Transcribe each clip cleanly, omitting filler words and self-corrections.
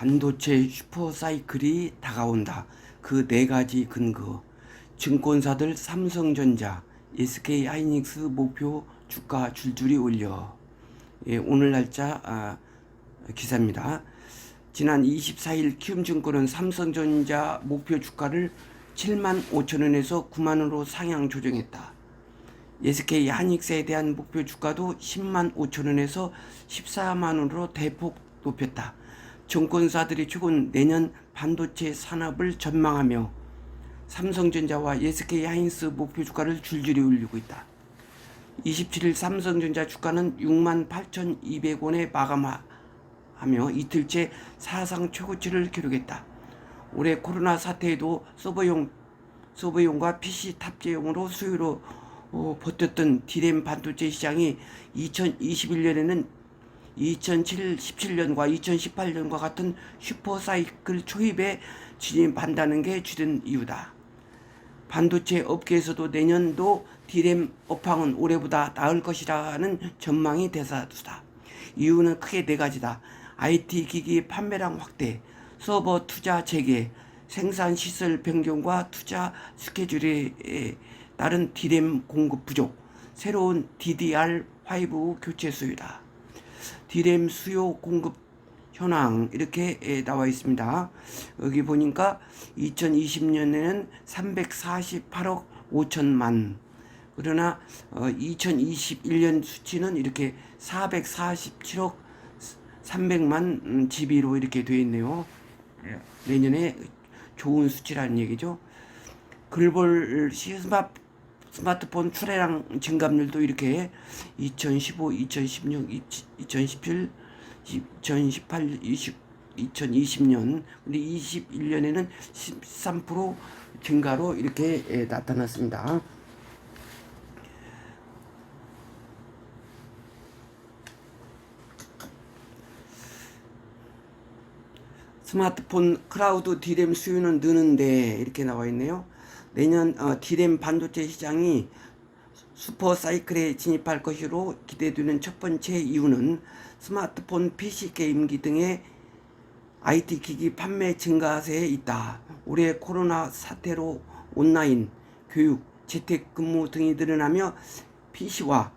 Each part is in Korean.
반도체 슈퍼사이클이 다가온다. 그 네 가지 근거. 증권사들 삼성전자, SK하이닉스 목표 주가 줄줄이 올려. 예, 오늘 날짜 기사입니다. 지난 24일 키움증권은 삼성전자 목표 주가를 7만 5천 원에서 9만 원으로 상향 조정했다. SK하이닉스에 대한 목표 주가도 10만 5천 원에서 14만 원으로 대폭 높였다. 증권사들이 최근 내년 반도체 산업을 전망하며 삼성전자와 SK하이닉스 목표 주가를 줄줄이 올리고 있다. 27일 삼성전자 주가는 6만 8,200원에 마감하며 이틀째 사상 최고치를 기록했다. 올해 코로나 사태에도 서버용과 PC 탑재용으로 수요로 버텼던 D램 반도체 시장이 2021년에는 2017년과 2018년과 같은 슈퍼사이클 초입에 진입한다는 게 주된 이유다. 반도체 업계에서도 내년도 D램 업황은 올해보다 나을 것이라는 전망이 대다수다. 이유는 크게 네 가지다. IT 기기 판매량 확대, 서버 투자 재개, 생산 시설 변경과 투자 스케줄에 따른 D램 공급 부족, 새로운 DDR5 교체 수요다. D램 수요 공급 현황 이렇게 나와 있습니다. 여기 보니까 2020년에는 348억 5천만, 그러나 2021년 수치는 이렇게 447억 300만 GB로 이렇게 되어 있네요. 내년에 좋은 수치라는 얘기죠. 글로벌 스마트폰 출하량 증감률도 이렇게 2015, 2016, 2017, 2018, 2020년, 근데 21년에는 13% 증가로 이렇게 나타났습니다. 스마트폰 클라우드 D램 수요는 느는데 이렇게 나와 있네요. 내년 D램 반도체 시장이 슈퍼사이클에 진입할 것으로 기대되는 첫 번째 이유는 스마트폰, PC 게임기 등의 IT 기기 판매 증가세에 있다. 올해 코로나 사태로 온라인, 교육, 재택근무 등이 늘어나며 PC와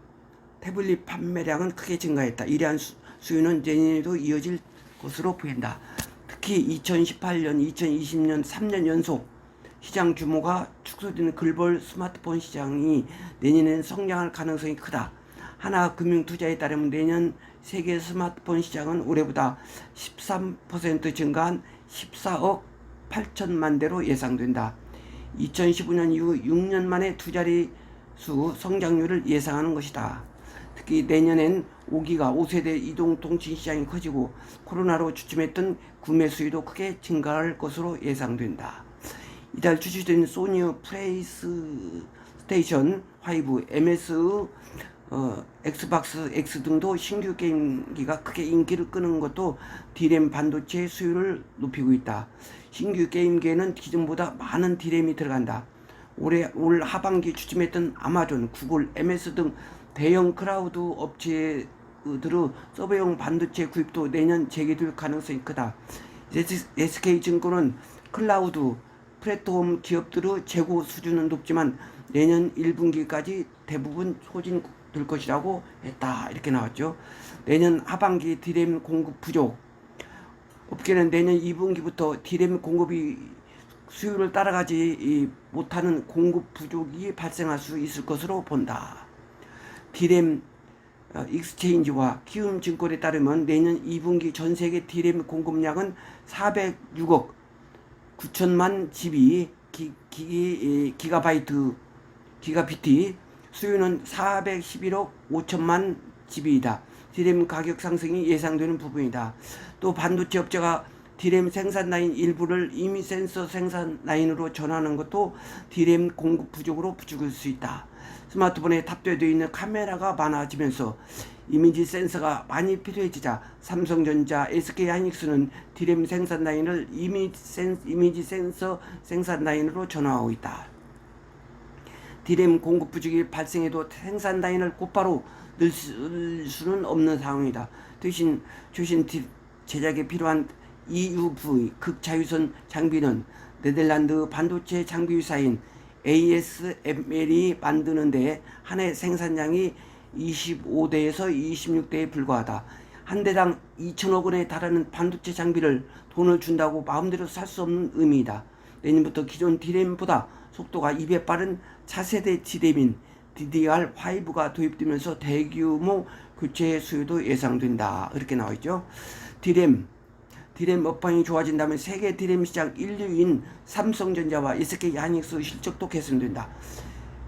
태블릿 판매량은 크게 증가했다. 이러한 수요는 내년에도 이어질 것으로 보인다. 특히 2018년, 2020년 3년 연속 시장 규모가 축소되는 글로벌 스마트폰 시장이 내년엔 성장할 가능성이 크다. 하나금융투자에 따르면 내년 세계 스마트폰 시장은 올해보다 13% 증가한 14억 8천만 대로 예상된다. 2015년 이후 6년 만에 두 자릿수 성장률을 예상하는 것이다. 특히 내년엔 5기가 5세대 이동통신 시장이 커지고 코로나로 주춤했던 구매 수요도 크게 증가할 것으로 예상된다. 이달 출시된 소니 플레이스테이션 5, MS, 엑스박스 X 등도 신규 게임기가 크게 인기를 끄는 것도 D램 반도체 수요를 높이고 있다. 신규 게임기에는 기존보다 많은 D램이 들어간다. 올 하반기 추진했던 아마존, 구글, MS 등 대형 클라우드 업체들의 서버용 반도체 구입도 내년 재개될 가능성이 크다. SK증권은 클라우드 플랫폼 기업들의 재고 수준은 높지만 내년 1분기까지 대부분 소진될 것이라고 했다. 이렇게 나왔죠. 내년 하반기 D램 공급 부족. 업계는 내년 2분기부터 D램 공급이 수요를 따라가지 못하는 공급 부족이 발생할 수 있을 것으로 본다. D램 익스체인지와 키움증권에 따르면 내년 2분기 전세계 D램 공급량은 406억 9천만 GB 기가비트, 수요는 411억 5천만 GB이다. D램 가격 상승이 예상되는 부분이다. 또 반도체 업체가 D램 생산 라인 일부를 이미 센서 생산 라인으로 전환하는 것도 D램 공급 부족으로 부추길 수 있다. 스마트폰에 탑재되어 있는 카메라가 많아지면서 이미지 센서가 많이 필요해지자 삼성전자, SK하이닉스는 D램 생산 라인을 이미지 센서 생산 라인으로 전환하고 있다. D램 공급 부족이 발생해도 생산 라인을 곧바로 늘 수는 없는 상황이다. 대신 최신 제작에 필요한 EUV 극자유선 장비는 네덜란드 반도체 장비 회사인 ASML이 만드는데 한 해 생산량이 25대에서 26대에 불과하다. 한 대당 2천억 원에 달하는 반도체 장비를 돈을 준다고 마음대로 살 수 없는 의미이다. 내년부터 기존 D램보다 속도가 2배 빠른 차세대 D램인 DDR5가 도입되면서 대규모 교체 수요도 예상된다. 이렇게 나와있죠. D램 업황이 좋아진다면 세계 D램 시장 1위인 삼성전자와 SK 하이닉스 실적도 개선된다.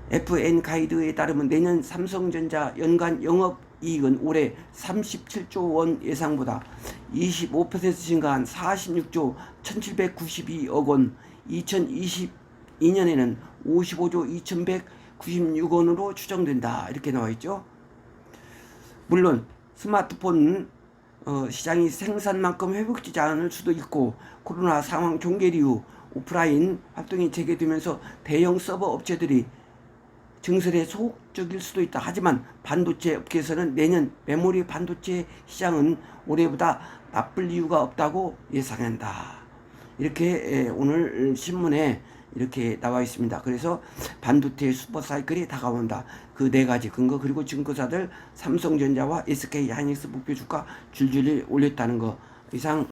FN 가이드에 따르면 내년 삼성전자 연간 영업이익은 올해 37조 원 예상보다 25% 증가한 46조 1792억 원, 2022년에는 55조 2196원으로 추정된다. 이렇게 나와있죠. 물론 스마트폰 시장이 생산만큼 회복되지 않을 수도 있고, 코로나 상황 종결 이후 오프라인 활동이 재개되면서 대형 서버 업체들이 증설에 소극적일 수도 있다. 하지만 반도체 업계에서는 내년 메모리 반도체 시장은 올해보다 나쁠 이유가 없다고 예상한다. 이렇게 오늘 신문에 이렇게 나와 있습니다. 그래서 반도체 슈퍼사이클이 다가온다. 그 네 가지 근거, 그리고 증거사들 삼성전자와 SK 하이닉스 목표 주가 줄줄이 올렸다는 거. 이상